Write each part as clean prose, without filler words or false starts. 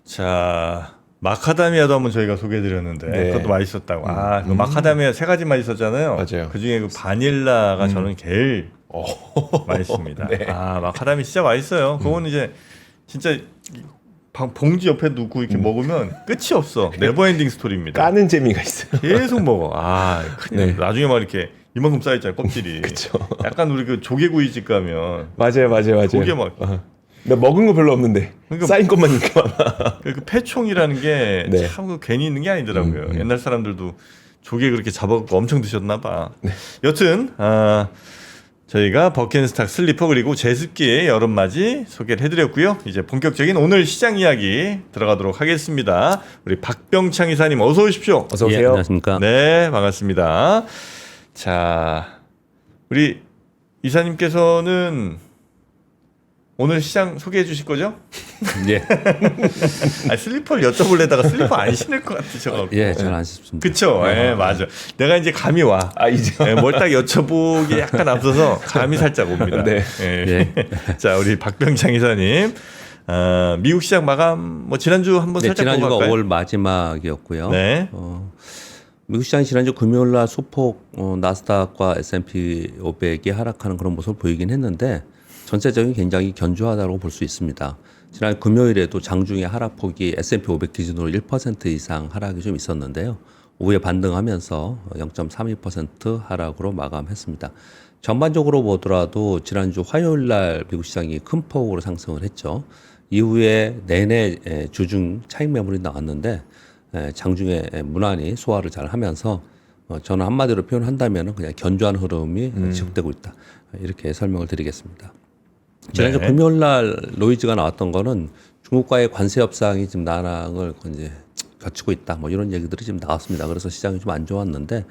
자, 마카다미아도 한번 저희가 소개해드렸는데 네. 그것도 맛있었다고. 그 마카다미아 세 가지 맛있었잖아요. 맞아요. 그 중에 그 바닐라가 저는 제일 맛있습니다. 네. 마카다미 진짜 맛있어요. 그거는 이제 진짜 봉지 옆에 두고 이렇게 먹으면 끝이 없어. 네버엔딩 스토리입니다. 까는 재미가 있어요. 계속 먹어. 큰일. 네. 나중에 막 이렇게 이만큼 쌓여있잖아요, 껍질이. 그쵸. 약간 우리 그 조개구이집 가면 맞아요. 조개 막 나 먹은 거 별로 없는데 그러니까 쌓인 것만 있게 많아. 그 패총이라는 게 네. 참 괜히 있는 게 아니더라고요. 옛날 사람들도 조개 그렇게 잡아갖고 엄청 드셨나 봐. 여튼 저희가 버켄스탁 슬리퍼 그리고 제습기의 여름맞이 소개를 해드렸고요. 이제 본격적인 오늘 시장 이야기 들어가도록 하겠습니다. 우리 박병창 이사님 어서 오십시오. 어서 예, 오세요. 안녕하십니까. 네, 반갑습니다. 자, 우리 이사님께서는 오늘 시장 소개해 주실 거죠? 예, 슬리퍼를 여쭤보려다가 슬리퍼 안 신을 것 같으셔가지고. 예, 잘 안 싶습니다. 그쵸? 예, 맞아. 내가 이제 감이 와. 이제 뭘 딱 여쭤보기에 약간 앞서서 감이 살짝 옵니다. 네. 예. 자, 우리 박병창 이사님. 미국 시장 마감, 지난주 한번 네, 살짝 보고 지난주가 갈까요? 5월 마지막이었고요. 네. 미국 시장이 지난주 금요일 날 소폭 나스닥과 S&P 500이 하락하는 그런 모습을 보이긴 했는데 전체적인 굉장히 견조하다고 볼 수 있습니다. 지난 금요일에도 장중에 하락폭이 S&P 500 기준으로 1% 이상 하락이 좀 있었는데요. 오후에 반등하면서 0.32% 하락으로 마감했습니다. 전반적으로 보더라도 지난주 화요일 날 미국 시장이 큰 폭으로 상승을 했죠. 이후에 내내 주중 차익 매물이 나왔는데 장중에 무난히 소화를 잘 하면서 저는 한마디로 표현한다면 그냥 견조한 흐름이 지속되고 있다. 이렇게 설명을 드리겠습니다. 지난주 네. 금요일 날 노이즈가 나왔던 거는 중국과의 관세 협상이 지금 난항을 이제 겹치고 있다. 이런 얘기들이 지금 나왔습니다. 그래서 시장이 좀 안 좋았는데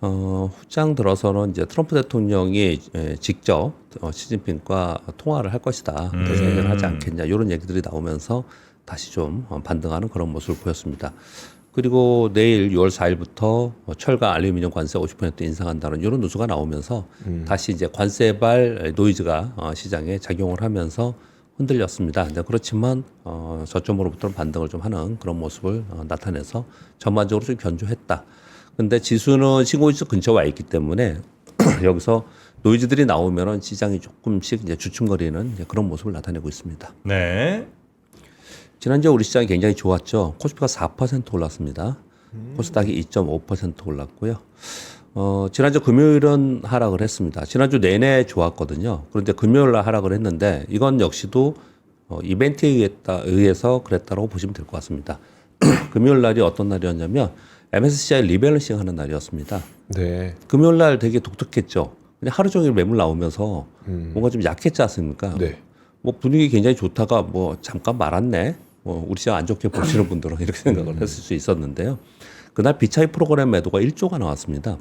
후장 들어서는 이제 트럼프 대통령이 직접 시진핑과 통화를 할 것이다. 그래서 해결하지 않겠냐. 이런 얘기들이 나오면서 다시 좀 반등하는 그런 모습을 보였습니다. 그리고 내일 6월 4일부터 철강 알루미늄 관세 50% 인상한다는 이런 뉴스가 나오면서 다시 이제 관세발 노이즈가 시장에 작용을 하면서 흔들렸습니다. 그렇지만 저점으로부터는 반등을 좀 하는 그런 모습을 나타내서 전반적으로 좀 견조했다. 근데 지수는 신고지수 근처에 와 있기 때문에 여기서 노이즈들이 나오면은 시장이 조금씩 이제 주춤거리는 이제 그런 모습을 나타내고 있습니다. 네. 지난주에 우리 시장이 굉장히 좋았죠. 코스피가 4% 올랐습니다. 코스닥이 2.5% 올랐고요. 지난주 금요일은 하락을 했습니다. 지난주 내내 좋았거든요. 그런데 금요일 날 하락을 했는데 이건 역시도 이벤트에 의해서 그랬다고 보시면 될 것 같습니다. 금요일 날이 어떤 날이었냐면 MSCI 리밸런싱 하는 날이었습니다. 네. 금요일 날 되게 독특했죠. 그냥 하루 종일 매물 나오면서 뭔가 좀 약했지 않습니까? 네. 분위기 굉장히 좋다가 잠깐 말았네. 우리 시장 안 좋게 보시는 분들은 이렇게 생각을 했을 수 있었는데요. 그날 비차익 프로그램 매도가 1조가 나왔습니다.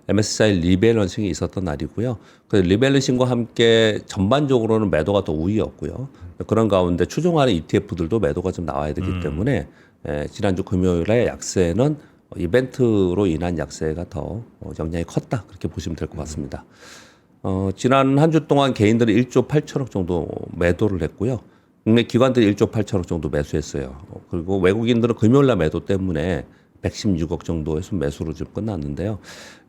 MSCI 리밸런싱이 있었던 날이고요. 그 리밸런싱과 함께 전반적으로는 매도가 더 우위였고요. 그런 가운데 추종하는 ETF들도 매도가 좀 나와야 되기 때문에 지난주 금요일에 약세는 이벤트로 인한 약세가 더 영향이 컸다. 그렇게 보시면 될 것 같습니다. 지난 한 주 동안 개인들이 1조 8천억 정도 매도를 했고요. 국내 기관들이 1조 8천억 정도 매수했어요. 그리고 외국인들은 금요일날 매도 때문에 116억 정도의 순매수로 지금 끝났는데요.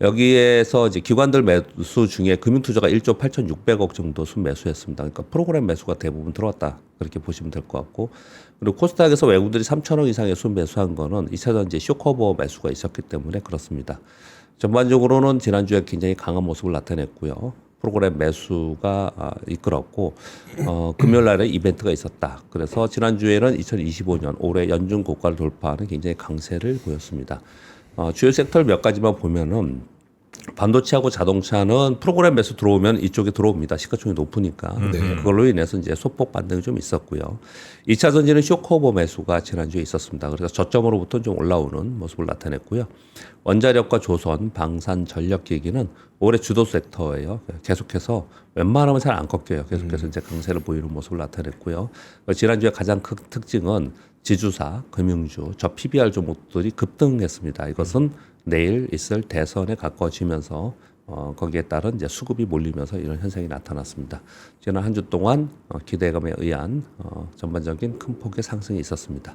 여기에서 이제 기관들 매수 중에 금융투자가 1조 8,600억 정도 순매수했습니다. 그러니까 프로그램 매수가 대부분 들어왔다. 그렇게 보시면 될 것 같고. 그리고 코스닥에서 외국인들이 3천억 이상의 순매수한 거는 2차전 이제 쇼커버 매수가 있었기 때문에 그렇습니다. 전반적으로는 지난주에 굉장히 강한 모습을 나타냈고요. 프로그램 매수가 이끌었고 금요일 날에 이벤트가 있었다. 그래서 지난주에는 2025년 올해 연중 고가를 돌파하는 굉장히 강세를 보였습니다. 주요 섹터 몇 가지만 보면은 반도체하고 자동차는 프로그램 매수 들어오면 이쪽에 들어옵니다. 시가총이 높으니까. 그걸로 인해서 이제 소폭 반등이 좀 있었고요. 2차 전지는 쇼커버 매수가 지난주에 있었습니다. 그래서 저점으로부터 좀 올라오는 모습을 나타냈고요. 원자력과 조선, 방산, 전력기기는 올해 주도 섹터예요. 계속해서 웬만하면 잘 안 꺾여요. 계속해서 이제 강세를 보이는 모습을 나타냈고요. 지난주에 가장 큰 특징은 지주사, 금융주, 저 PBR 종목들이 급등했습니다. 이것은 내일 있을 대선에 가까워지면서 거기에 따른 이제 수급이 몰리면서 이런 현상이 나타났습니다. 지난 한 주 동안 기대감에 의한 전반적인 큰 폭의 상승이 있었습니다.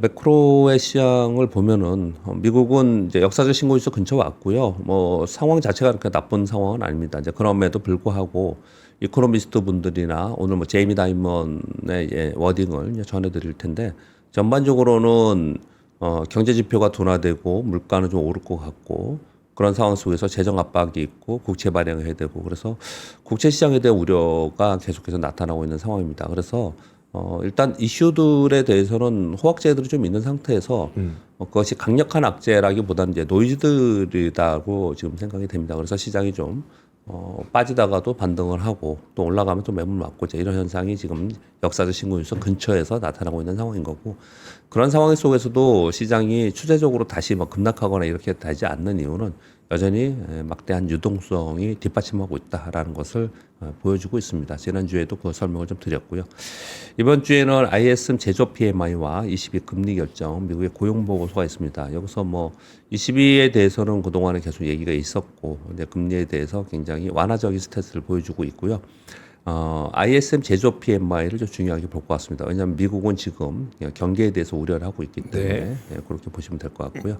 매크로의 시장을 보면은 미국은 이제 역사적 신고일수 근처 왔고요. 뭐 상황 자체가 그렇게 나쁜 상황은 아닙니다. 이제 그럼에도 불구하고 이코노미스트 분들이나 오늘 뭐 제이미 다이먼의 워딩을 전해드릴 텐데 전반적으로는 경제 지표가 둔화되고 물가는 좀 오를 것 같고 그런 상황 속에서 재정 압박이 있고 국채 발행을 해야 되고 그래서 국채 시장에 대한 우려가 계속해서 나타나고 있는 상황입니다. 그래서 일단 이슈들에 대해서는 호황제들이 좀 있는 상태에서 그것이 강력한 악재라기보다는 이제 노이즈들이라고 지금 생각이 됩니다. 그래서 시장이 좀 빠지다가도 반등을 하고 또 올라가면 또 매물 맞고 이제 이런 현상이 지금 역사적 신고일수 근처에서 나타나고 있는 상황인 거고 그런 상황 속에서도 시장이 추세적으로 다시 뭐 급락하거나 이렇게 되지 않는 이유는 여전히 막대한 유동성이 뒷받침하고 있다라는 것을 보여주고 있습니다. 지난주에도 그 설명을 좀 드렸고요. 이번 주에는 ISM 제조 PMI와 22 금리 결정, 미국의 고용 보고서가 있습니다. 여기서 뭐 22에 대해서는 그동안에 계속 얘기가 있었고 이제 금리에 대해서 굉장히 완화적인 스탠스를 보여주고 있고요. ISM 제조 PMI를 좀 중요하게 볼 것 같습니다. 왜냐하면 미국은 지금 경기에 대해서 우려를 하고 있기 때문에 그렇게 보시면 될 것 같고요.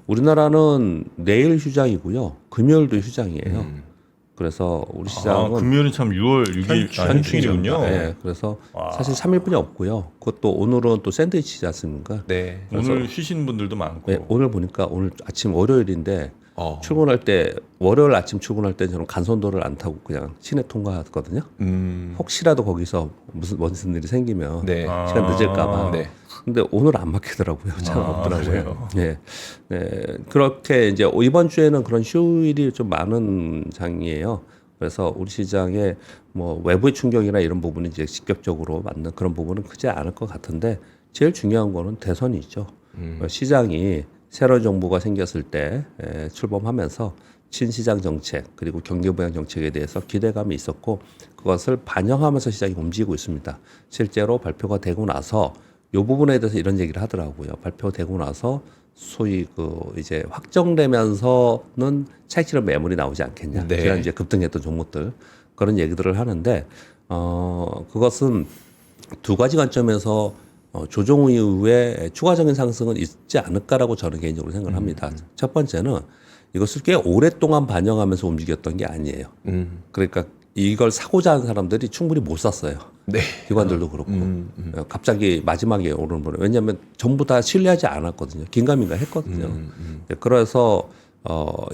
우리나라는 내일 휴장이고요. 금요일도 휴장이에요. 그래서 우리 시장은 금요일은 참 6월 6일 현충일이군요. 네, 그래서 사실 3일뿐이 없고요. 그것도 오늘은 또 샌드위치지 않습니까? 네. 오늘 쉬시는 분들도 많고. 네, 오늘 보니까 오늘 아침 월요일인데 출근할 때 월요일 아침 출근할 때 저는 간선도를 안 타고 그냥 시내 통과했거든요. 혹시라도 거기서 무슨 일이 생기면 시간 늦을까봐. 네. 근데 오늘 안 막히더라고요. 차가 없더라고요. 네. 그렇게 이제 이번 주에는 그런 휴일이 좀 많은 장이에요. 그래서 우리 시장에 뭐 외부의 충격이나 이런 부분이 이제 직접적으로 맞는 그런 부분은 크지 않을 것 같은데 제일 중요한 거는 대선이죠. 시장이 새로운 정부가 생겼을 때 출범하면서 친시장 정책 그리고 경기 부양 정책에 대해서 기대감이 있었고 그것을 반영하면서 시장이 움직이고 있습니다. 실제로 발표가 되고 나서 이 부분에 대해서 이런 얘기를 하더라고요. 발표되고 나서 소위 이제 확정되면서는 차익실현 매물이 나오지 않겠냐. 네. 지난주에 급등했던 종목들 그런 얘기들을 하는데 그것은 두 가지 관점에서 조정 이후에 추가적인 상승은 있지 않을까라고 저는 개인적으로 생각을 합니다. 첫 번째는 이것을 꽤 오랫동안 반영하면서 움직였던 게 아니에요. 그러니까 이걸 사고자 하는 사람들이 충분히 못 샀어요. 네. 기관들도 그렇고 갑자기 마지막에 오르는 거예요. 왜냐하면 전부 다 신뢰하지 않았거든요. 긴가민가 했거든요. 그래서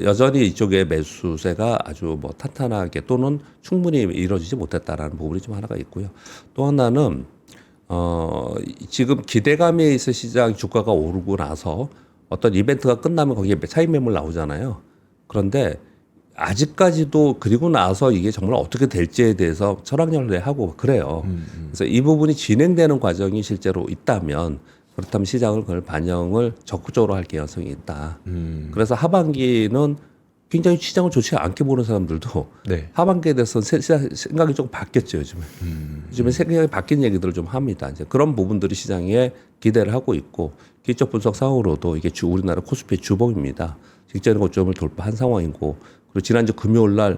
여전히 이쪽에 매수세가 아주 뭐 탄탄하게 또는 충분히 이루어지지 못했다라는 부분이 좀 하나가 있고요. 또 하나는 지금 기대감에 있어 시장 주가가 오르고 나서 어떤 이벤트가 끝나면 거기에 차익 매물 나오잖아요. 그런데 아직까지도 그리고 나서 이게 정말 어떻게 될지에 대해서 철학연대하고 그래요. 그래서 이 부분이 진행되는 과정이 실제로 있다면 그렇다면 시장을 그걸 반영을 적극적으로 할 개연성이 있다. 그래서 하반기는 굉장히 시장을 좋지 않게 보는 사람들도 하반기에 대해서 생각이 조금 바뀌었죠 요즘에. 요즘에 생각이 바뀐 얘기들을 좀 합니다. 이제 그런 부분들이 시장에 기대를 하고 있고 기초 분석상으로도 이게 우리나라 코스피의 주봉입니다. 직전의 고점을 돌파한 상황이고 그리고 지난주 금요일 날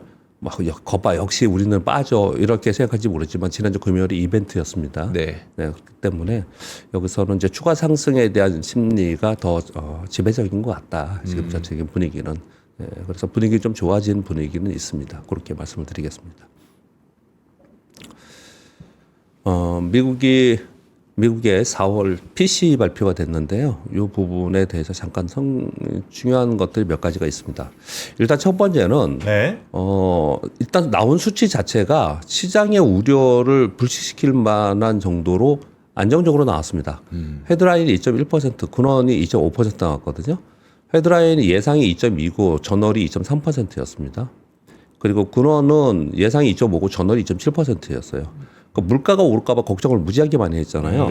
거봐 역시 우리는 빠져 이렇게 생각할지 모르지만 지난주 금요일이 이벤트였습니다. 그렇기 때문에 여기서는 이제 추가 상승에 대한 심리가 더 지배적인 것 같다. 지금 전체적인 분위기는. 그래서 분위기 좀 좋아진 분위기는 있습니다. 그렇게 말씀을 드리겠습니다. 미국의 4월 PC 발표가 됐는데요. 이 부분에 대해서 잠깐 중요한 것들이 몇 가지가 있습니다. 일단 첫 번째는 일단 나온 수치 자체가 시장의 우려를 불식시킬 만한 정도로 안정적으로 나왔습니다. 헤드라인이 2.1%, 근원이 2.5% 나왔거든요. 헤드라인이 예상이 2.2고 전월이 2.3%였습니다. 그리고 근원은 예상이 2.5고 전월이 2.7%였어요. 그러니까 물가가 오를까봐 걱정을 무지하게 많이 했잖아요.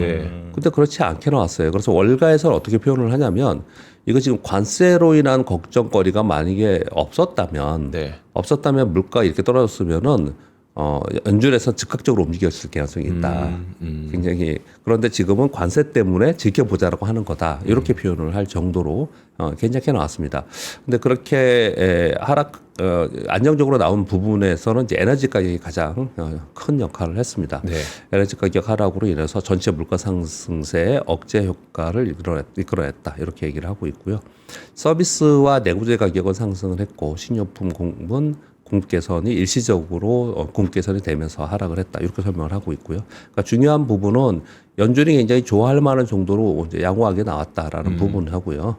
근데 그렇지 않게 나왔어요. 그래서 월가에서는 어떻게 표현을 하냐면 이거 지금 관세로 인한 걱정거리가 만약에 없었다면 물가가 이렇게 떨어졌으면은 연준에서 즉각적으로 움직였을 가능성이 있다. 굉장히 그런데 지금은 관세 때문에 지켜보자라고 하는 거다. 이렇게 표현을 할 정도로 괜찮게 나왔습니다. 근데 그렇게 안정적으로 나온 부분에서는 이제 에너지 가격이 가장 큰 역할을 했습니다. 네. 에너지 가격 하락으로 인해서 전체 물가 상승세의 억제 효과를 이끌어냈다. 이렇게 얘기를 하고 있고요. 서비스와 내구재 가격은 상승을 했고 식료품 공급은 공급 개선이 일시적으로 공급 개선이 되면서 하락을 했다. 이렇게 설명을 하고 있고요. 그러니까 중요한 부분은 연준이 굉장히 좋아할 만한 정도로 이제 양호하게 나왔다라는 부분을 하고요.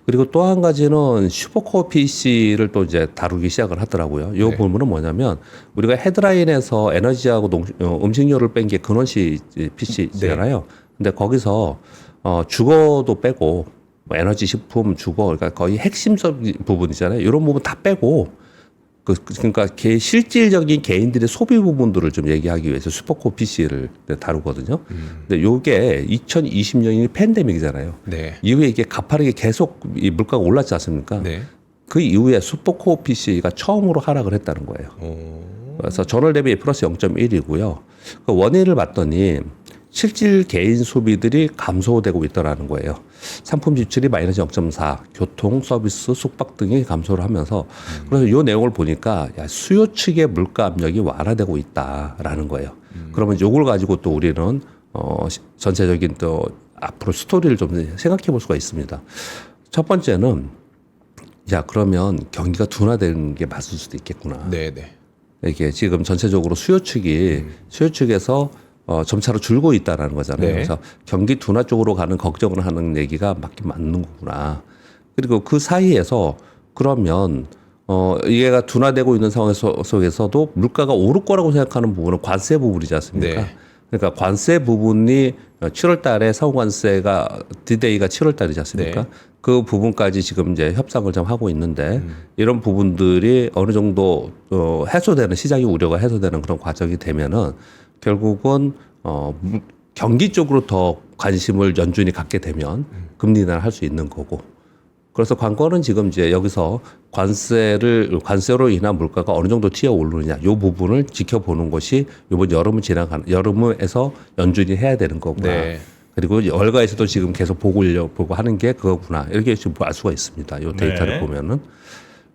그리고 또 한 가지는 슈퍼코어 PC를 또 이제 다루기 시작을 하더라고요. 이 네. 부분은 뭐냐면 우리가 헤드라인에서 에너지하고 음식료를 뺀 게 근원시 PC잖아요. 근데 거기서 주거도 빼고 뭐 에너지, 식품, 주거 그러니까 거의 핵심적 부분이잖아요. 이런 부분 다 빼고 그러니까 실질적인 개인들의 소비 부분들을 좀 얘기하기 위해서 슈퍼코어 PC를 다루거든요. 근데 요게 2020년이 팬데믹이잖아요. 네. 이후에 이게 가파르게 계속 이 물가가 올랐지 않습니까? 네. 그 이후에 슈퍼코어 PC가 처음으로 하락을 했다는 거예요. 그래서 전월 대비 플러스 0.1이고요. 그 원인을 봤더니 실질 개인 소비들이 감소되고 있더라는 거예요. 상품 지출이 마이너스 0.4, 교통, 서비스, 숙박 등이 감소를 하면서 그래서 이 내용을 보니까 수요 측의 물가 압력이 완화되고 있다라는 거예요. 그러면 이걸 가지고 또 우리는 전체적인 또 앞으로 스토리를 좀 생각해 볼 수가 있습니다. 첫 번째는 그러면 경기가 둔화되는 게 맞을 수도 있겠구나. 네, 네. 이게 지금 전체적으로 수요 측에서 점차로 줄고 있다라는 거잖아요. 네. 그래서 경기 둔화 쪽으로 가는 걱정을 하는 얘기가 맞긴 맞는 거구나. 그리고 그 사이에서 그러면 이게가 둔화되고 있는 상황 속에서도 물가가 오를 거라고 생각하는 부분은 관세 부분이지 않습니까? 네. 그러니까 관세 부분이 7월 달에 상호관세가 디데이가 7월 달이지 않습니까? 네. 그 부분까지 지금 이제 협상을 좀 하고 있는데 이런 부분들이 어느 정도 해소되는 시장의 우려가 해소되는 그런 과정이 되면은 결국은 경기 쪽으로 더 관심을 연준이 갖게 되면 금리 인하를 할 수 있는 거고. 그래서 관건은 지금 이제 여기서 관세로 인한 물가가 어느 정도 튀어 오르느냐, 이 부분을 지켜보는 것이 이번 여름에서 연준이 해야 되는 거구나. 네. 그리고 월가에서도 지금 계속 보고 하는 게 그거구나. 이렇게 지금 알 수가 있습니다. 이 데이터를 네. 보면은.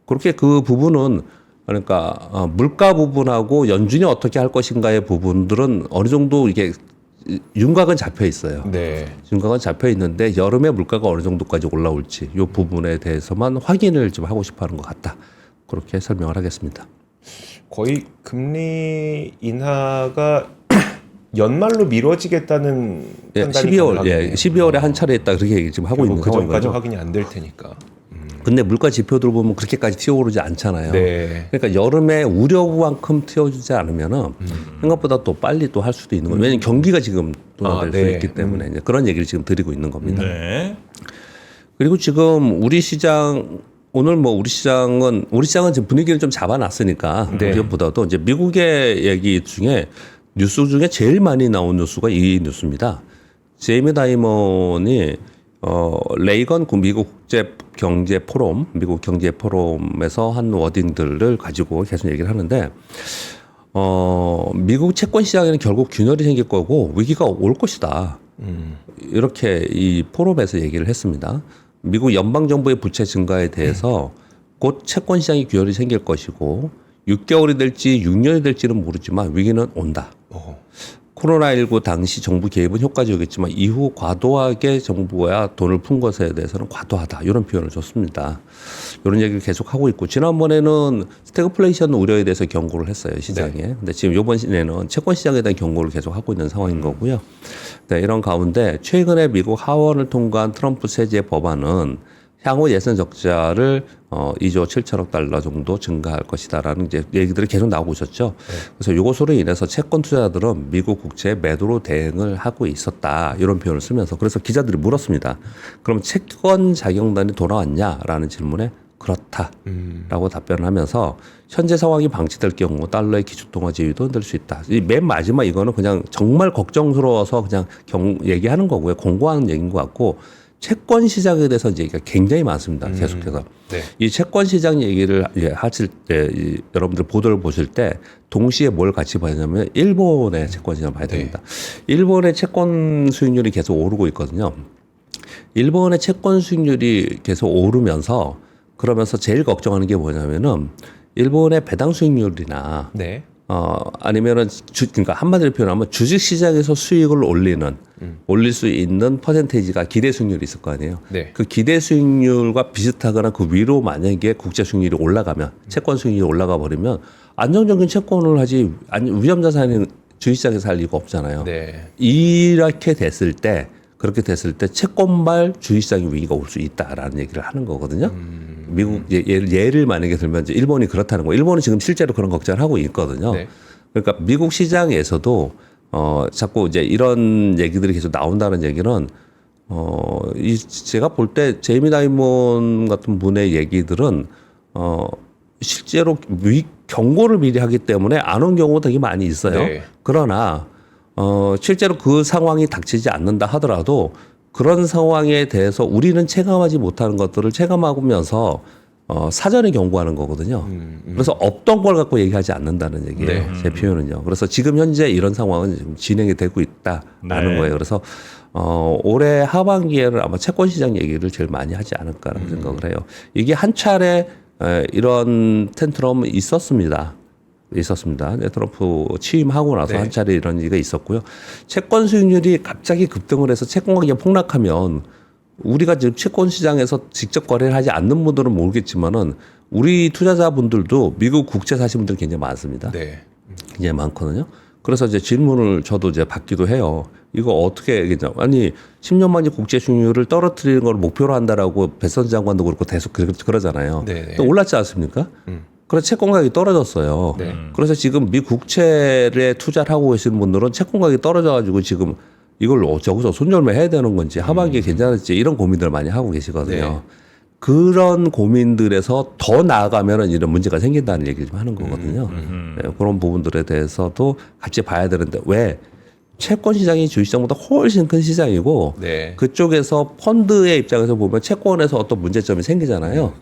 그렇게 그 부분은 그러니까 물가 부분하고 연준이 어떻게 할 것인가의 부분들은 어느 정도 이게 윤곽은 잡혀 있어요. 네. 윤곽은 잡혀 있는데 여름에 물가가 어느 정도까지 올라올지 이 부분에 대해서만 확인을 좀 하고 싶어하는 것 같다. 그렇게 설명을 하겠습니다. 거의 금리 인하가 연말로 미뤄지겠다는 판단이 12월에 한 차례 했다 그렇게 얘기 지금 하고 있는 그 전까지 상황이거든요. 확인이 안 될 테니까. 근데 물가 지표들 보면 그렇게까지 튀어오르지 않잖아요. 네. 그러니까 여름에 우려만큼 튀어주지 않으면은 생각보다 또 빨리 또 할 수도 있는 거예요. 왜냐하면 경기가 지금 둔화될 수 네. 있기 때문에 이제 그런 얘기를 지금 드리고 있는 겁니다. 네. 그리고 지금 우리 시장 오늘 뭐 우리 시장은 지금 분위기를 좀 잡아놨으니까 네. 그것보다도 이제 미국의 얘기 중에 뉴스 중에 제일 많이 나온 뉴스가 이 뉴스입니다. 제이미 다이먼이 레이건 미국 미국 경제 포럼에서 한 워딩들을 가지고 계속 얘기를 하는데, 미국 채권 시장에는 결국 균열이 생길 거고 위기가 올 것이다. 이렇게 이 포럼에서 얘기를 했습니다. 미국 연방 정부의 부채 증가에 대해서 곧 채권 시장이 균열이 생길 것이고 6개월이 될지 6년이 될지는 모르지만 위기는 온다. 코로나19 당시 정부 개입은 효과적이었지만 이후 과도하게 정부가 돈을 푼 것에 대해서는 과도하다. 이런 표현을 줬습니다. 이런 얘기를 계속 하고 있고 지난번에는 스태그플레이션 우려에 대해서 경고를 했어요. 시장에. 네. 근데 지금 이번에는 채권 시장에 대한 경고를 계속 하고 있는 상황인 거고요. 네, 이런 가운데 최근에 미국 하원을 통과한 트럼프 세제 법안은 향후 예산 적자를 2조 7천억 달러 정도 증가할 것이다라는 이제 얘기들이 계속 나오고 있었죠. 그래서 이것으로 인해서 채권 투자들은 미국 국채 매도로 대응을 하고 있었다. 이런 표현을 쓰면서 그래서 기자들이 물었습니다. 그럼 채권 자경단이 돌아왔냐라는 질문에 그렇다라고 답변을 하면서 현재 상황이 방치될 경우 달러의 기축통화 지위도 흔들 수 있다. 이 맨 마지막 이거는 그냥 정말 걱정스러워서 그냥 얘기하는 거고요. 공고한 얘기인 것 같고 채권 시장에 대해서 이제 얘기가 굉장히 많습니다. 계속해서. 네. 이 채권 시장 얘기를 하실 때 여러분들 보도를 보실 때 동시에 뭘 같이 봐야 되냐면 일본의 채권 시장을 봐야 됩니다. 일본의 채권 수익률이 계속 오르고 있거든요. 일본의 채권 수익률이 계속 오르면서 그러면서 제일 걱정하는 게 뭐냐면은 일본의 배당 수익률이나 네. 아니면은 그러니까 한마디로 표현하면 주식 시장에서 수익을 올릴 수 있는 퍼센테이지가 기대 수익률이 있을 거 아니에요. 네. 그 기대 수익률과 비슷하거나 그 위로 만약에 국제 수익률이 올라가면 채권 수익률이 올라가 버리면 안정적인 채권을 하지 위험 자산은 주식 시장에서 할 이유가 없잖아요. 네. 그렇게 됐을 때 채권발 주식시장의 위기가 올 수 있다라는 얘기를 하는 거거든요. 미국 예를 만약에 들면 이제 일본이 그렇다는 거. 일본은 지금 실제로 그런 걱정을 하고 있거든요. 네. 그러니까 미국 시장에서도 자꾸 이제 이런 얘기들이 계속 나온다는 얘기는 제가 볼 때 제이미 다이몬 같은 분의 얘기들은 실제로 경고를 미리 하기 때문에 안 온 경우가 되게 많이 있어요. 네. 그러나 실제로 그 상황이 닥치지 않는다 하더라도 그런 상황에 대해서 우리는 체감하지 못하는 것들을 체감하면서 사전에 경고하는 거거든요. 그래서 없던 걸 갖고 얘기하지 않는다는 얘기예요. 네. 제 표현은요. 그래서 지금 현재 이런 상황은 지금 진행이 되고 있다라는 네. 거예요. 그래서 올해 하반기에는 아마 채권 시장 얘기를 제일 많이 하지 않을까라는 생각을 해요. 이게 한 차례 이런 텐트럼이 있었습니다. 트럼프 취임하고 나서 네. 한 차례 이런 일이 있었고요. 채권 수익률이 갑자기 급등을 해서 채권 가격이 폭락하면 우리가 지금 채권 시장에서 직접 거래를 하지 않는 분들은 모르겠지만은 우리 투자자분들도 미국 국채 사신 분들 굉장히 많습니다. 네. 굉장히 많거든요. 그래서 이제 질문을 저도 이제 받기도 해요. 이거 어떻게 얘기냐. 아니, 10년 만에 국제 수익률을 떨어뜨리는 걸 목표로 한다라고 베선 장관도 그렇고 계속 그러잖아요. 네. 또 올랐지 않습니까? 그래서 채권 가격이 떨어졌어요. 네. 그래서 지금 미 국채에 투자를 하고 계시는 분들은 채권 가격이 떨어져가지고 지금 이걸 저기서 손절매 해야 되는 건지 하반기에 괜찮을지 이런 고민들을 많이 하고 계시거든요. 네. 그런 고민들에서 더 나아가면은 이런 문제가 생긴다는 얘기를 좀 하는 거거든요. 네, 그런 부분들에 대해서도 같이 봐야 되는데 왜 채권 시장이 주식시장보다 훨씬 큰 시장이고 네. 그쪽에서 펀드의 입장에서 보면 채권에서 어떤 문제점이 생기잖아요.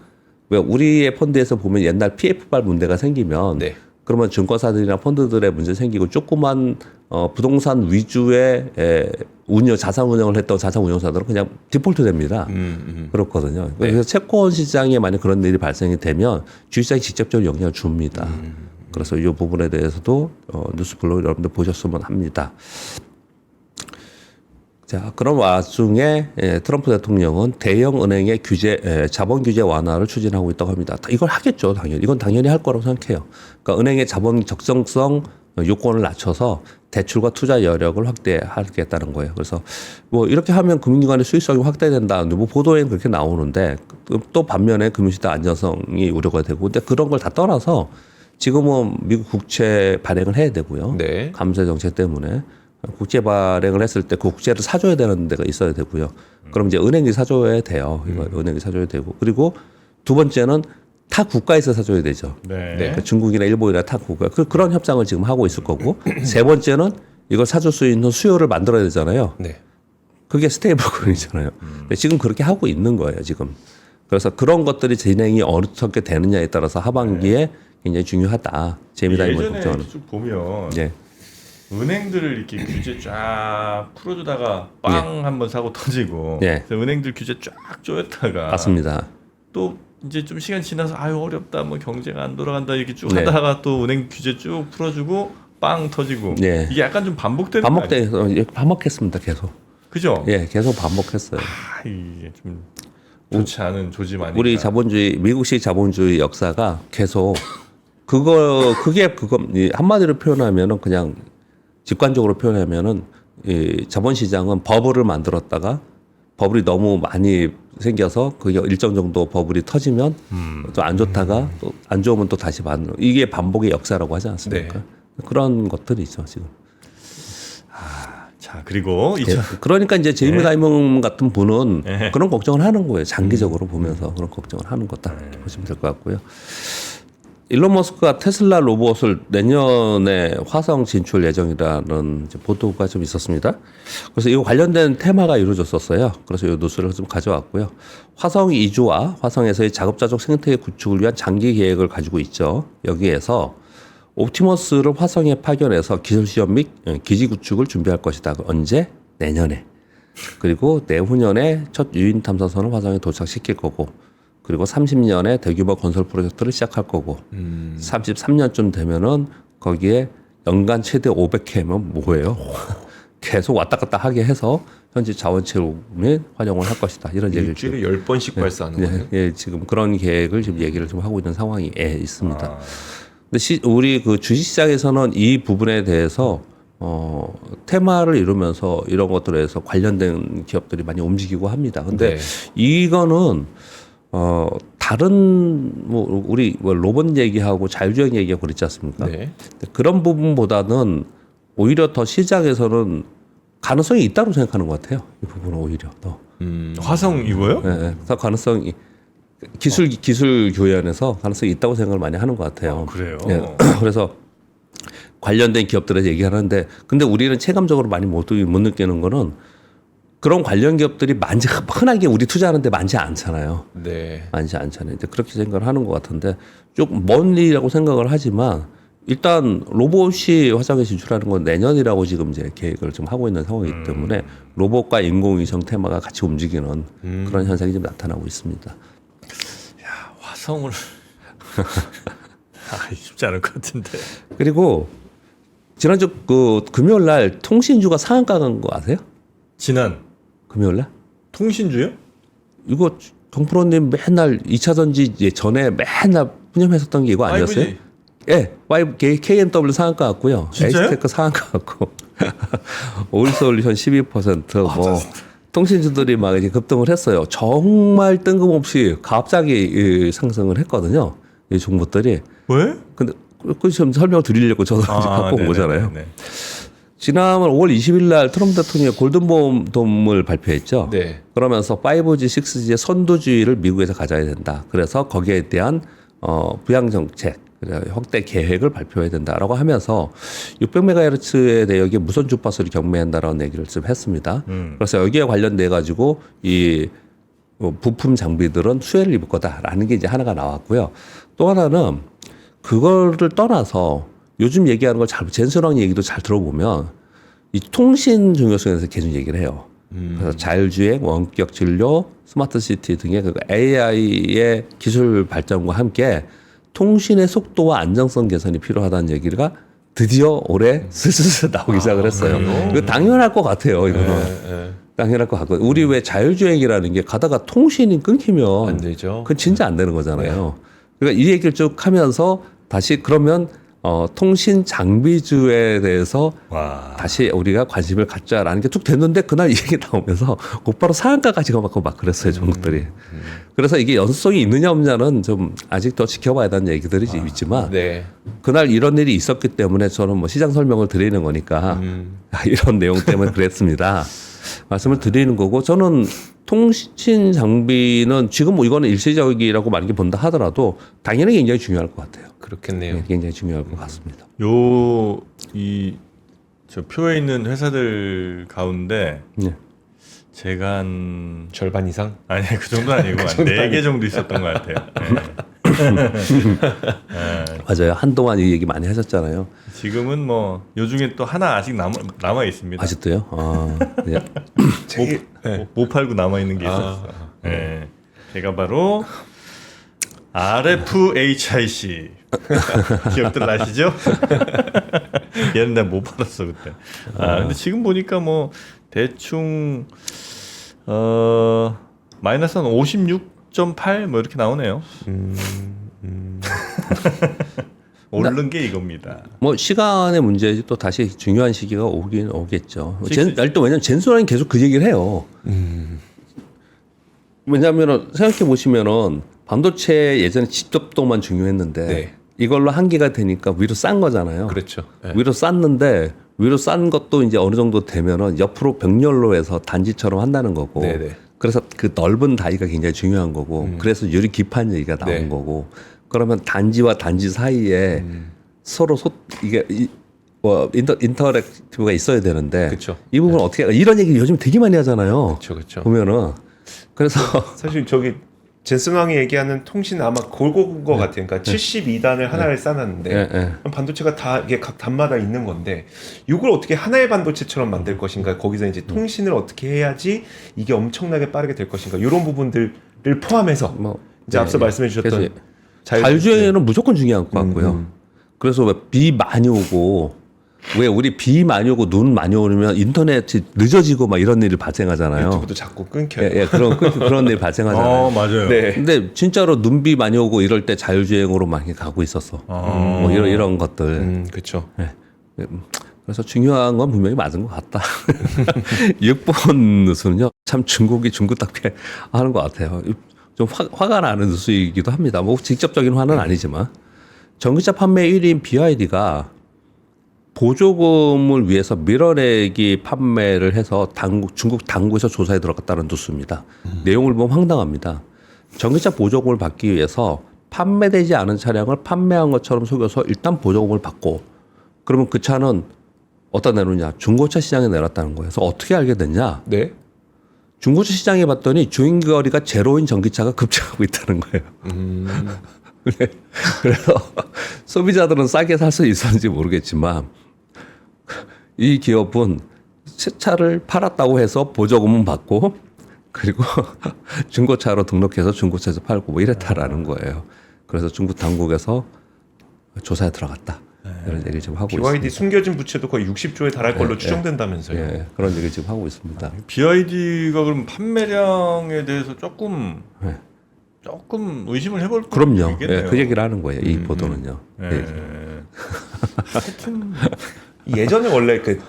왜 우리의 펀드에서 보면 옛날 PF발 문제가 생기면 네. 그러면 증권사들이나 펀드들의 문제 생기고 조그만 부동산 위주의 자산 운영을 했던 자산 운용사들은 그냥 디폴트 됩니다. 그렇거든요. 그래서 채권 시장에 만약 그런 일이 발생이 되면 주식시장에 직접적으로 영향을 줍니다. 그래서 이 부분에 대해서도 뉴스블로그 여러분들 보셨으면 합니다. 자, 그런 와중에 트럼프 대통령은 대형 은행의 자본 규제 완화를 추진하고 있다고 합니다. 이걸 하겠죠, 당연히. 이건 당연히 할 거라고 생각해요. 그러니까 은행의 자본 적정성 요건을 낮춰서 대출과 투자 여력을 확대하겠다는 거예요. 그래서 뭐 이렇게 하면 금융기관의 수익성이 확대된다는데 뭐 보도에는 그렇게 나오는데 또 반면에 금융시장 안전성이 우려가 되고 근데 그런 걸 다 떠나서 지금은 미국 국채 발행을 해야 되고요. 네. 감세 정책 때문에. 국제 발행을 했을 때 그 국채를 사줘야 되는 데가 있어야 되고요. 그럼 이제 은행이 사줘야 돼요. 이거 은행이 사줘야 되고. 그리고 두 번째는 타 국가에서 사줘야 되죠. 네. 그러니까 중국이나 일본이나 타 국가. 그런 협상을 지금 하고 있을 거고. 세 번째는 이걸 사줄 수 있는 수요를 만들어야 되잖아요. 네. 그게 스테이블 코인이잖아요. 근데 지금 그렇게 하고 있는 거예요, 지금. 그래서 그런 것들이 진행이 어떻게 되느냐에 따라서 하반기에 굉장히 중요하다. 재미다인 걸 예전에 걱정하는. 쭉 보면 예. 은행들을 이렇게 규제 쫙 풀어주다가 빵 한번 사고 터지고 예. 그래서 은행들 규제 쫙 조였다가 맞습니다. 또 이제 좀 시간 지나서 아유 어렵다 뭐 경제가 안 돌아간다 이렇게 쭉 네. 하다가 또 은행 규제 쭉 풀어주고 빵 터지고 네. 이게 약간 좀 반복되는 거 아니에요? 반복했습니다, 계속. 그죠? 예, 계속 반복했어요. 이게 좀 좋지 않은 조짐 아닌가? 우리 미국식 자본주의 역사가 계속 그게 한마디로 표현하면은 그냥 직관적으로 표현하면은 이 자본시장은 버블을 만들었다가 버블이 너무 많이 생겨서 그게 일정 정도 버블이 터지면 또 안 좋다가 또 안 좋으면 또 다시 받는 이게 반복의 역사라고 하지 않습니까? 네. 그런 것들이 있죠 지금. 자 그리고 그러니까 이제 제이미 네. 다이먼 같은 분은 네. 그런 걱정을 하는 거예요. 장기적으로 보면서 그런 걱정을 하는 거다 이렇게 보시면 될 것 같고요. 일론 머스크가 테슬라 로봇을 내년에 화성 진출 예정이라는 이제 보도가 좀 있었습니다. 그래서 이거 관련된 테마가 이루어졌었어요. 그래서 이 뉴스를 좀 가져왔고요. 화성 이주와 화성에서의 자급자족 생태계 구축을 위한 장기 계획을 가지고 있죠. 여기에서 옵티머스를 화성에 파견해서 기술 시험 및 기지 구축을 준비할 것이다. 언제? 내년에. 그리고 내후년에 첫 유인 탐사선을 화성에 도착시킬 거고, 그리고 30년에 대규모 건설 프로젝트를 시작할 거고, 33년쯤 되면은 거기에 연간 최대 500회면 뭐예요? 계속 왔다 갔다 하게 해서 현지 자원 채용 및 활용을 할 것이다. 이런 얘기를 일주일에 10번씩 발사하는 거예요. 예, 지금 그런 계획을 지금 얘기를 좀 하고 있는 상황에 있습니다. 근데 우리 그 주식시장에서는 이 부분에 대해서 테마를 이루면서 이런 것들에 대해서 관련된 기업들이 많이 움직이고 합니다. 근데 네. 이거는 다른 뭐 우리 뭐 로봇 얘기하고 자율주행 얘기하고 그랬지 않습니까? 네. 그런 부분보다는 오히려 더 시장에서는 가능성이 있다고 생각하는 것 같아요. 이 부분은 오히려 더. 화성 이거요? 예, 예. 더 가능성이 기술 교환에서 가능성이 있다고 생각을 많이 하는 것 같아요. 그래요. 예. 그래서 관련된 기업들에 얘기하는데, 근데 우리는 체감적으로 많이 못 느끼는 거는 그런 관련 기업들이 흔하게 우리 투자하는데 많지 않잖아요. 네. 많지 않잖아요. 이제 그렇게 생각을 하는 것 같은데 좀 먼 일이라고 생각을 하지만 일단 로봇이 화성에 진출하는 건 내년이라고 지금 이제 계획을 좀 하고 있는 상황이기 때문에 로봇과 인공위성 테마가 같이 움직이는 그런 현상이 좀 나타나고 있습니다. 화성을 쉽지 않을 것 같은데. 그리고 지난주 그 금요일 날 통신주가 상한가 간 거 아세요? 지난 금요일 날? 통신주요? 이거 정프로님 맨날 2차 전지 전에 맨날 푸념했었던 게 이거 아니었어요? 5G. 예, KMW 상한가 같고요. 진짜요? H테크 상한가 같고, 오일솔루션 12%, 뭐 통신주들이 막 이제 급등을 했어요. 정말 뜬금없이 갑자기 상승을 했거든요. 이 종목들이. 왜? 근데 그 좀 설명 드리려고 저도 갖고 온 거잖아요. 네네네. 지난번 5월 20일 날 트럼프 대통령이 골든돔을 발표했죠. 네. 그러면서 5G, 6G의 선두주의를 미국에서 가져야 된다. 그래서 거기에 대한 부양 정책, 확대 계획을 발표해야 된다라고 하면서 600MHz의 내역에 무선 주파수를 경매한다라는 얘기를 좀 했습니다. 그래서 여기에 관련돼 가지고 이 부품 장비들은 수혜를 입을 거다라는 게 이제 하나가 나왔고요. 또 하나는 그거를 떠나서 요즘 얘기하는 걸 젠슨왕 얘기도 잘 들어보면 이 통신 중요성에 대해서 계속 얘기를 해요. 그래서 자율주행, 원격 진료, 스마트 시티 등의 그 AI의 기술 발전과 함께 통신의 속도와 안정성 개선이 필요하다는 얘기가 드디어 올해 슬슬 나오기 시작을 했어요. 이거 당연할 것 같아요. 이거는. 당연할 것 같고, 우리 왜 자율주행이라는 게 가다가 통신이 끊기면 안 되죠. 그건 진짜 안 되는 거잖아요. 그러니까 이 얘기를 쭉 하면서 다시 그러면 통신 장비주에 대해서 다시 우리가 관심을 갖자라는 게 쭉 됐는데 그날 이 얘기 나오면서 곧바로 상한가까지 가고 막 그랬어요, 종목들이. 그래서 이게 연속성이 있느냐 없느냐는 좀 아직 더 지켜봐야 되는 얘기들이 있지만 네. 그날 이런 일이 있었기 때문에 저는 뭐 시장 설명을 드리는 거니까 이런 내용 때문에 그랬습니다. 말씀을 드리는 거고, 저는 통신 장비는 지금 뭐 이거는 일시적이라고 만약에 본다 하더라도 당연히 굉장히 중요할 것 같아요. 그렇겠네요. 네, 굉장히 중요할 것 같습니다. 저 표에 있는 회사들 가운데 네. 제가 한 절반 이상? 아니 그 정도는 아니고 한 4개 정도 있었던 것 같아요. 맞아요. 한동안 이 얘기 많이 하셨잖아요. 지금은 뭐 요중에 또 하나 아직 남아 있습니다. 아직도요? 네. 못 팔고 남아 있는 게 있었어. 네. 제가 바로 RFHIC 기억들 아시죠? 얘는 내가 못 팔았어 그때. 근데 지금 보니까 뭐 대충 마이너스 한 56.8 뭐 이렇게 나오네요. 오른 게 이겁니다. 뭐 시간의 문제지 또 다시 중요한 시기가 오긴 오겠죠. 일단 왜냐면 젠슨왕이 계속 그 얘기를 해요. 왜냐하면 생각해 보시면은 반도체 예전에 집접도만 중요했는데 네. 이걸로 한계가 되니까 위로 싼 거잖아요. 그렇죠. 네. 위로 쌌는데 위로 싼 것도 이제 어느 정도 되면은 옆으로 병렬로 해서 단지처럼 한다는 거고. 네네. 그래서 그 넓은 다이가 굉장히 중요한 거고. 그래서 유리 기판 얘기가 나온 네. 거고. 그러면 단지와 단지 사이에 서로 이게 인터랙티브가 있어야 되는데 그쵸. 이 부분 은 어떻게 이런 얘기 요즘 되게 많이 하잖아요. 그렇죠. 보면은 그래서 사실 저기 젠슨 왕이 얘기하는 통신 아마 그건 것 같아요. 그러니까 72단을 하나를 쌓았는데 반도체가 다 이게 각 단마다 있는 건데 이걸 어떻게 하나의 반도체처럼 만들 것인가, 거기서 이제 통신을 어떻게 해야지 이게 엄청나게 빠르게 될 것인가, 이런 부분들을 포함해서 이제 앞서 말씀해 주셨던 자율주행은 무조건 중요한 것 같고요. 그래서 왜 비 많이 오고 왜 우리 비 많이 오고 눈 많이 오면 인터넷이 늦어지고 막 이런 일이 발생하잖아요. 유튜브도 자꾸 끊겨요. 예, 그런 일이 발생하잖아요. 맞아요. 네. 근데 진짜로 눈비 많이 오고 이럴 때 자율주행으로 많이 가고 있었어. 뭐 이런 것들. 그렇죠. 네. 그래서 중요한 건 분명히 맞은 것 같다. 6번 뉴스는요, 참 중국 답게 하는 것 같아요. 좀 화가 나는 뉴스이기도 합니다. 뭐 직접적인 화는 아니지만 전기차 판매 1위인 BYD가 보조금을 위해서 밀어내기 판매를 해서 중국 당국에서 조사에 들어갔다는 뉴스입니다. 내용을 보면 황당합니다. 전기차 보조금을 받기 위해서 판매되지 않은 차량을 판매한 것처럼 속여서 일단 보조금을 받고, 그러면 그 차는 어디다 내놓냐? 중고차 시장에 내놨다는 거예요. 그래서 어떻게 알게 됐냐? 네. 중고차 시장에 봤더니 주행거리가 제로인 전기차가 급증하고 있다는 거예요. 그래서 소비자들은 싸게 살 수 있었는지 모르겠지만 이 기업은 새 차를 팔았다고 해서 보조금은 받고, 그리고 중고차로 등록해서 중고차에서 팔고 뭐 이랬다라는 거예요. 그래서 중국 당국에서 조사에 들어갔다. 이런 얘기 지금 하고 BYD 있습니다. 숨겨진 부채도 거의 60조에 달할 걸로 추정된다면서요. 예, 그런 얘기 지금 하고 있습니다. BYD가 그럼 판매량에 대해서 조금 의심을 해볼 그럼요. 있겠네요. 예, 그 얘기를 하는 거예요. 이 보도는요. 예. 하여튼 예전에 원래 그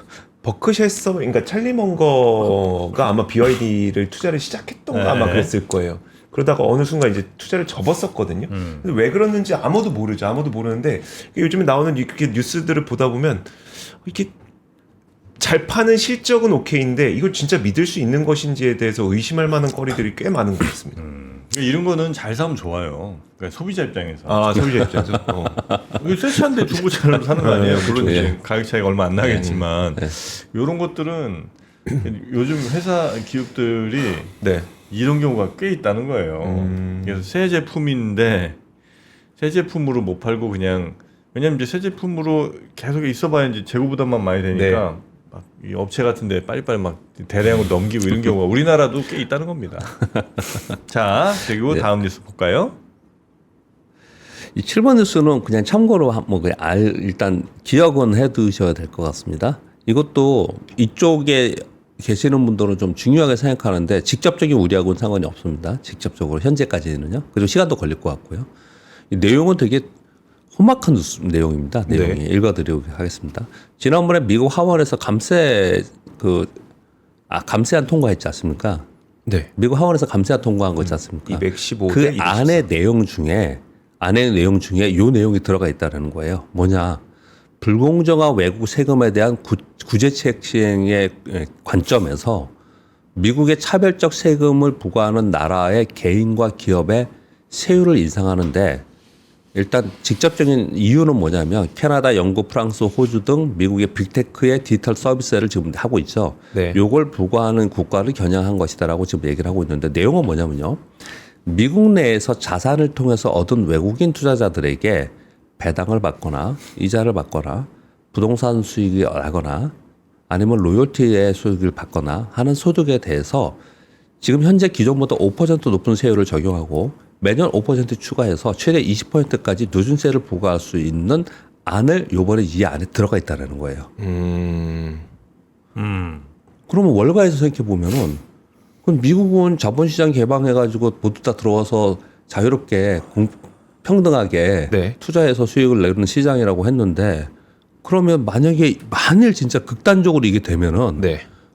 버크셔서, 그러니까 찰리 먼거가 아마 BYD를 투자를 시작했던가 아마 그랬을 거예요. 그러다가 어느 순간 이제 투자를 접었었거든요. 근데 왜 그랬는지 아무도 모르죠. 아무도 모르는데 요즘에 나오는 이렇게 뉴스들을 보다 보면 이렇게 잘 파는 실적은 오케이인데 이걸 진짜 믿을 수 있는 것인지에 대해서 의심할 만한 거리들이 꽤 많은 것 같습니다. 이런 거는 잘 사면 좋아요. 그러니까 소비자 입장에서. 아, 소비자 입장에서. 이거 새 차인데 중고차로 사는 거 아니에요? 물론 그렇죠. 이제 가격 차이가 얼마 안 나겠지만 이런 것들은 요즘 회사 기업들이 네. 이런 경우가 꽤 있다는 거예요. 그래서 새 제품인데 새 제품으로 못 팔고 그냥, 왜냐면 이제 새 제품으로 계속 있어봐야 이제 재고 부담만 많이 되니까 막 이 업체 같은데 빨리빨리 막 대량으로 넘기고 이런 경우가 우리나라도 꽤 있다는 겁니다. 자, 그리고 다음 뉴스 볼까요? 이 7번 뉴스는 그냥 참고로 뭐 그냥 일단 기억은 해두셔야 될 것 같습니다. 이것도 이쪽에 계시는 분들은 좀 중요하게 생각하는데 직접적인 우리하고는 상관이 없습니다. 직접적으로 현재까지는요. 그리고 시간도 걸릴 것 같고요. 이 내용은 되게 험악한 내용입니다. 내용이 읽어드리도록 하겠습니다. 지난번에 미국 하원에서 감세안 통과했지 않습니까? 네. 미국 하원에서 감세안 통과한 거 있지 않습니까? 215대 그 214. 안의 내용 중에 요 내용이 들어가 있다는 거예요. 뭐냐? 불공정한 외국 세금에 대한 구제책 시행의 관점에서 미국의 차별적 세금을 부과하는 나라의 개인과 기업의 세율을 인상하는데, 일단 직접적인 이유는 뭐냐면 캐나다, 영국, 프랑스, 호주 등 미국의 빅테크의 디지털 서비스를 지금 하고 있죠. 네. 요걸 부과하는 국가를 겨냥한 것이다라고 지금 얘기를 하고 있는데, 내용은 뭐냐면요. 미국 내에서 자산을 통해서 얻은 외국인 투자자들에게 배당을 받거나 이자를 받거나 부동산 수익이 나거나 아니면 로열티의 수익을 받거나 하는 소득에 대해서 지금 현재 기존보다 5% 높은 세율을 적용하고 매년 5% 추가해서 최대 20%까지 누진세를 부과할 수 있는 안을 요번에 이 안에 들어가 있다는 거예요. 그러면 월가에서 생각해 보면은 그럼 미국은 자본시장 개방해가지고 모두 다 들어와서 자유롭게 평등하게 투자해서 수익을 내는 시장이라고 했는데, 그러면 만일 진짜 극단적으로 이게 되면은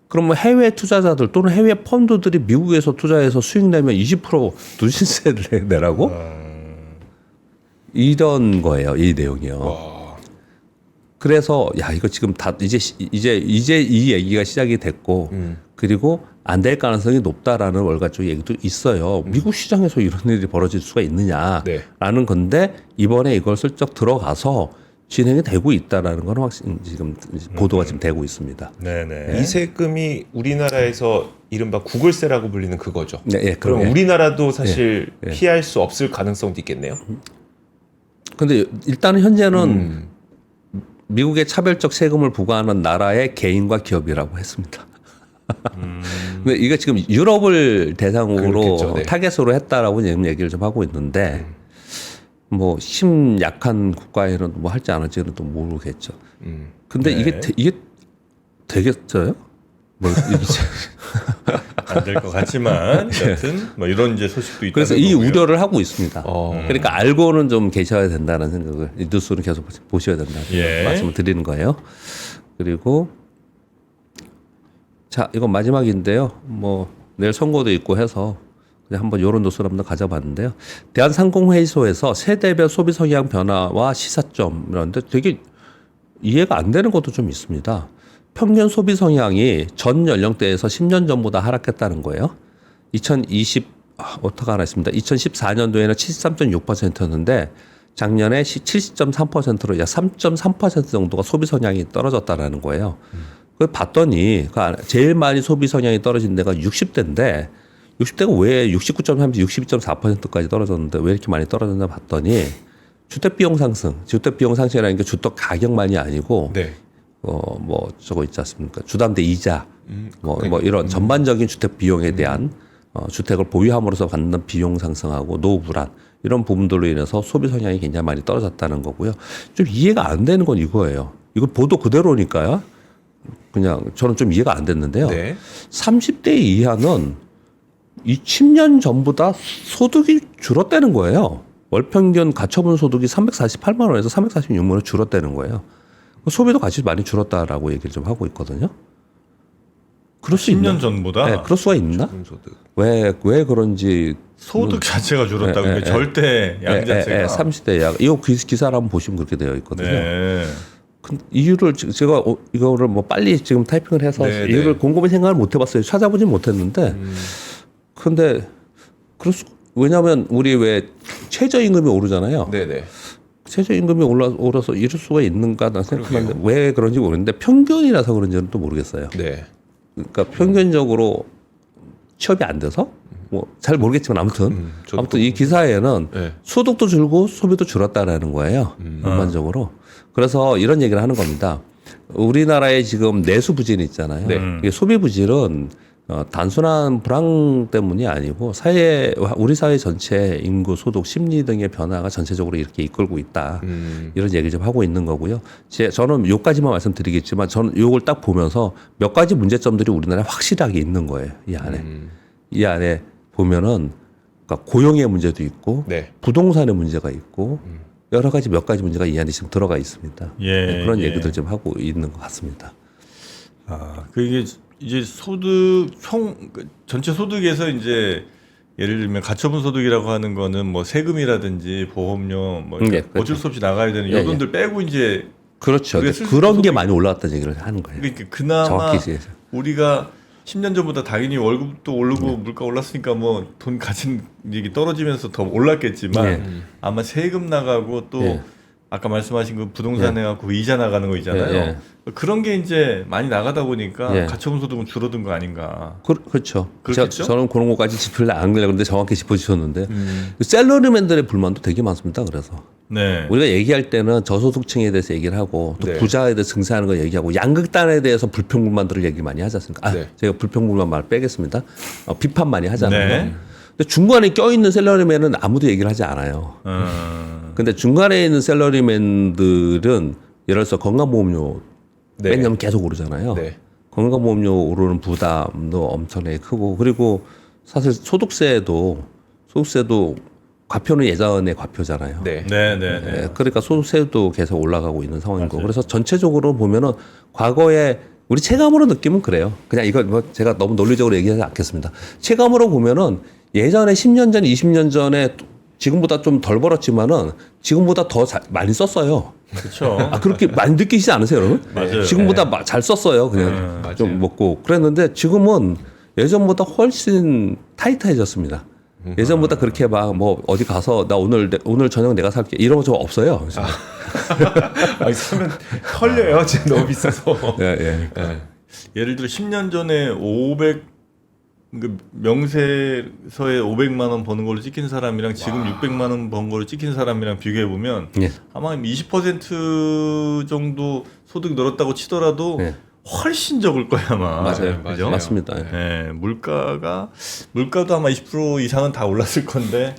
그러면 해외 투자자들 또는 해외 펀드들이 미국에서 투자해서 수익 내면 20% 누진세를 내라고? 이런 거예요, 이 내용이요. 그래서 야 이거 지금 다 이제 이 얘기가 시작이 됐고 그리고 안 될 가능성이 높다라는 월가 쪽 얘기도 있어요. 미국 시장에서 이런 일이 벌어질 수가 있느냐라는 네. 건데 이번에 이걸 슬쩍 들어가서 진행이 되고 있다라는 건 확실히 지금 보도가 지금 되고 있습니다. 네네. 이 세금이 우리나라에서 이른바 구글세라고 불리는 그거죠. 네, 예, 그럼 예. 우리나라도 사실 예. 피할 수 없을 가능성도 있겠네요. 근데 일단은 현재는 미국의 차별적 세금을 부과하는 나라의 개인과 기업이라고 했습니다. 근데 이게 지금 유럽을 대상으로 그렇겠죠, 네. 타겟으로 했다라고 지금 얘기를 좀 하고 있는데 뭐 힘 약한 국가에는 뭐 할지 안 할지는 또 모르겠죠. 근데 네. 이게 되겠어요? 뭐 안 될 것 같지만 여튼 뭐 이런 이제 소식도 있다. 그래서 이 우려를 하고 있습니다. 어. 그러니까 알고는 좀 계셔야 된다는 생각을 이 뉴스는 계속 보셔야 된다는 예. 말씀을 드리는 거예요. 그리고 자 이건 마지막인데요. 뭐 내일 선거도 있고 해서 그냥 한번 이런 뉴스를 한번 가져봤는데요. 대한상공회의소에서 세대별 소비 성향 변화와 시사점 이런데 되게 이해가 안 되는 것도 좀 있습니다. 평균 소비 성향이 전 연령대에서 10년 전보다 하락했다는 거예요. 어떡하나 했습니다. 2014년도에는 73.6%였는데 작년에 70.3%로 약 3.3% 정도가 소비 성향이 떨어졌다라는 거예요. 그걸 봤더니 제일 많이 소비 성향이 떨어진 데가 60대인데 60대가 왜 69.3에서 62.4%까지 떨어졌는데 왜 이렇게 많이 떨어졌나 봤더니 주택비용 상승이라는 게 주택 가격만이 아니고 네. 뭐 저거 있지 않습니까? 주담대 이자 뭐 이런 전반적인 주택 비용에 대한 주택을 보유함으로써 받는 비용 상승하고 노후 불안 이런 부분들로 인해서 소비 성향이 굉장히 많이 떨어졌다는 거고요. 좀 이해가 안 되는 건 이거예요. 이거 보도 그대로니까요. 그냥 저는 좀 이해가 안 됐는데요. 네. 30대 이하는 이 10년 전보다 소득이 줄었다는 거예요. 월 평균 가처분 소득이 348만 원에서 346만 원 줄었다는 거예요. 소비도 같이 많이 줄었다라고 얘기를 좀 하고 있거든요. 그럴 수 10년 있나? 전보다 네, 그럴 수가 있나? 소득. 왜 그런지 소득 자체가 줄었다고 예, 예, 절대 양 자체가 30대 약 이거 기사를 한번 보시면 그렇게 되어 있거든요. 네. 이유를 제가 이거를 뭐 빨리 지금 타이핑을 해서 네, 이유를 네. 곰곰이 생각을 못 해봤어요. 찾아보진 못했는데 근데 왜냐하면 우리 왜 최저임금이 오르잖아요. 네네. 최저임금이 올라서 이럴 수가 있는가 나 생각하는데 왜 그런지 모르겠는데 평균이라서 그런지는 또 모르겠어요. 네. 그러니까 평균적으로 취업이 안 돼서 뭐 잘 모르겠지만 아무튼 이 기사에는 네. 소득도 줄고 소비도 줄었다라는 거예요. 전반적으로. 그래서 이런 얘기를 하는 겁니다. 우리나라에 지금 내수 부진이 있잖아요. 네. 이게 소비 부진은 단순한 불황 때문이 아니고 우리 사회 전체 인구, 소득, 심리 등의 변화가 전체적으로 이렇게 이끌고 있다. 이런 얘기 좀 하고 있는 거고요. 저는 요까지만 말씀드리겠지만 저는 요걸 딱 보면서 몇 가지 문제점들이 우리나라에 확실하게 있는 거예요. 이 안에. 이 안에 보면은 그러니까 고용의 문제도 있고 네. 부동산의 문제가 있고 여러 가지 몇 가지 문제가 이 안에 지금 들어가 있습니다. 예, 네, 그런 예. 얘기들 좀 하고 있는 것 같습니다. 이게 이제 소득 전체 소득에서 이제 예를 들면 가처분 소득이라고 하는 거는 뭐 세금이라든지 보험료 뭐 예, 그렇죠. 어쩔 수 없이 나가야 되는 예, 요 돈들 빼고 이제 그렇죠. 우리가 그런 쓸 게 소득이- 많이 올라왔다는 얘기를 하는 거예요. 그러니까 그나마 정확히 얘기해서. 우리가 10년 전보다 당연히 월급도 오르고 물가 올랐으니까 뭐 돈 가진 얘기 떨어지면서 더 올랐겠지만 예. 아마 세금 나가고 또 예. 아까 말씀하신 그 부동산 해갖고 이자 나가는 거 있잖아요. 예, 그런 게 이제 많이 나가다 보니까 예. 가처분 소득은 줄어든 거 아닌가. 그렇죠. 그렇겠죠? 저는 그런 것까지 짚으려 안 그래요. 근데 정확히 짚어주셨는데 샐러리맨들의 불만도 되게 많습니다. 그래서 네. 우리가 얘기할 때는 저소득층에 대해서 얘기를 하고 또 네. 부자에 대해서 증세하는 거 얘기하고 양극단에 대해서 불평불만들을 얘기 많이 하지 않습니까? 네. 제가 불평불만 말 빼겠습니다. 비판 많이 하잖아요. 네. 근데 중간에 껴있는 샐러리맨은 아무도 얘기를 하지 않아요. 근데 중간에 있는 샐러리맨들은 예를 들어서 건강보험료 네. 빼냐면 계속 오르잖아요. 네. 건강보험료 오르는 부담도 엄청나게 크고 그리고 사실 소득세도 과표는 예전에 과표잖아요. 네. 네, 네, 네. 네, 그러니까 소득세도 계속 올라가고 있는 상황인 거고 그래서 전체적으로 보면은 과거에 우리 체감으로 느끼면 그래요. 그냥 이거 뭐 제가 너무 논리적으로 얘기하지 않겠습니다. 체감으로 보면은 예전에 10년 전, 20년 전에 지금보다 좀 덜 벌었지만은 지금보다 더 많이 썼어요. 그렇죠. 아, 그렇게 많이 느끼시지 않으세요, 여러분? 맞아요. 지금보다 잘 썼어요. 그냥 맞아요. 좀 먹고 그랬는데 지금은 예전보다 훨씬 타이트해졌습니다. 예전보다 그렇게 막 뭐 어디 가서 나 오늘 저녁 내가 살게 이런 거 좀 없어요. 아니 사면 털려요. 지금 너무 비싸서. 예, 예. 예. 예를 들어 10년 전에 500 그 명세서에 500만 원 버는 걸로 찍힌 사람이랑 지금 600만 원 번 걸로 찍힌 사람이랑 비교해 보면 예. 아마 20% 정도 소득이 늘었다고 치더라도 예. 훨씬 적을 거야 아마. 맞아요. 그죠? 맞습니다. 예. 예, 물가도 아마 20% 이상은 다 올랐을 건데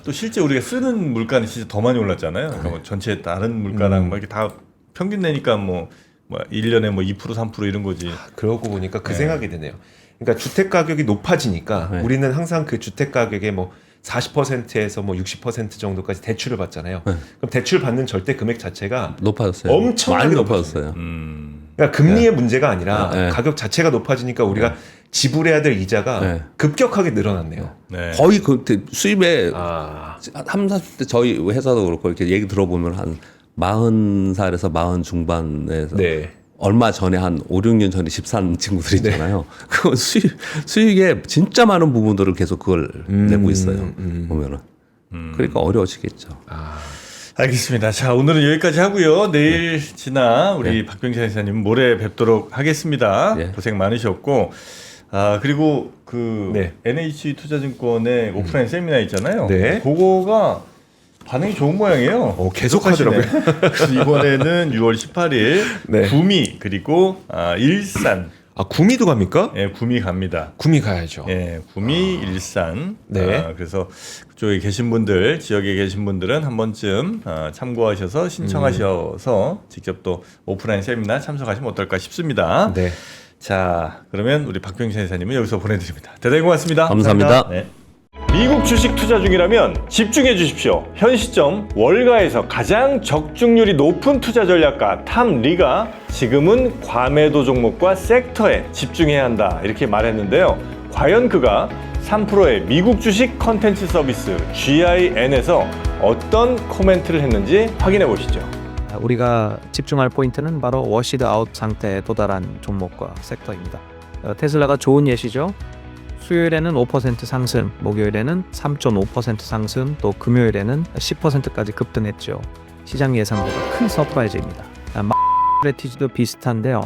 또 실제 우리가 쓰는 물가는 진짜 더 많이 올랐잖아요. 그러니까 뭐 전체 다른 물가랑 막 이렇게 다 평균 내니까 뭐 1년에 뭐 2% 3% 이런 거지. 그러고 보니까 그 생각이 드네요. 그러니까 주택 가격이 높아지니까 네. 우리는 항상 그 주택 가격의 뭐 40%에서 뭐 60% 정도까지 대출을 받잖아요. 네. 그럼 대출 받는 절대 금액 자체가 높아졌어요. 엄청나게 많이 높아졌어요. 그러니까 금리의 문제가 아니라 네. 가격 자체가 높아지니까 우리가 지불해야 될 이자가 네. 급격하게 늘어났네요. 네. 거의 그 수입의 아, 30, 40대 저희 회사도 그렇고 이렇게 얘기 들어보면 한 40살에서 40 중반에서 네. 얼마 전에 한 5, 6년 전에 집 산 친구들 있잖아요. 그 수익의 진짜 많은 부분들을 계속 그걸 내고 있어요. 보면은. 그러니까 어려워지겠죠. 알겠습니다. 자, 오늘은 여기까지 하고요. 내일 지나 우리 박병찬 이사님 모레 뵙도록 하겠습니다. 네. 고생 많으셨고, 그리고 그 네. NH투자증권의 오프라인 세미나 있잖아요. 네. 그거가 반응이 좋은 모양이에요. 계속 하시네. 하더라고요. 그래서 이번에는 6월 18일 네. 구미 그리고 일산, 아, 구미도 갑니까? 예, 구미 갑니다. 구미 가야죠. 예, 구미, 일산. 네. 그래서 그쪽에 계신 분들, 지역에 계신 분들은 한 번쯤 참고하셔서 신청하셔서 직접 또 오프라인 세미나 참석하시면 어떨까 싶습니다. 네. 자, 그러면 우리 박병찬 이사님은 여기서 보내드립니다. 대단히 고맙습니다. 감사합니다. 네. 미국 주식 투자 중이라면 집중해 주십시오. 현 시점 월가에서 가장 적중률이 높은 투자 전략가 탐 리가 지금은 과매도 종목과 섹터에 집중해야 한다 이렇게 말했는데요. 과연 그가 3프로의 미국 주식 컨텐츠 서비스 GIN에서 어떤 코멘트를 했는지 확인해 보시죠. 우리가 집중할 포인트는 바로 워시드 아웃 상태에 도달한 종목과 섹터입니다. 테슬라가 좋은 예시죠. 수요일에는 5% 상승, 목요일에는 3.5% 상승, 또 금요일에는 10%까지 급등했죠. 시장 예상보다 큰 서프라이즈입니다. 마그레티지도 비슷한데요.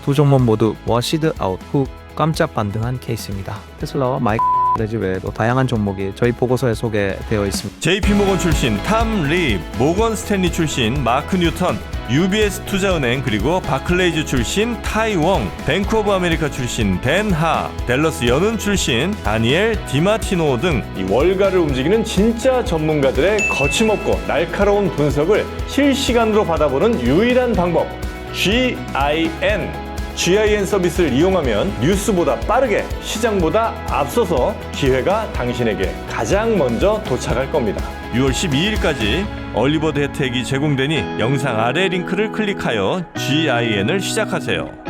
두 종목 모두 워시드 아웃 후 깜짝 반등한 케이스입니다. 테슬라와 마이크레지 외에도 다양한 종목이 저희 보고서에 소개되어 있습니다. JP모건 출신 탐 리, 모건 스탠리 출신 마크 뉴턴, UBS 투자은행 그리고 바클레이즈 출신 타이웡, 뱅크 오브 아메리카 출신 벤하, 댈러스 연은 출신 다니엘 디마티노 등 이 월가를 움직이는 진짜 전문가들의 거침없고 날카로운 분석을 실시간으로 받아보는 유일한 방법 GIN 서비스를 이용하면 뉴스보다 빠르게 시장보다 앞서서 기회가 당신에게 가장 먼저 도착할 겁니다. 6월 12일까지 얼리버드 혜택이 제공되니 영상 아래 링크를 클릭하여 GIN을 시작하세요.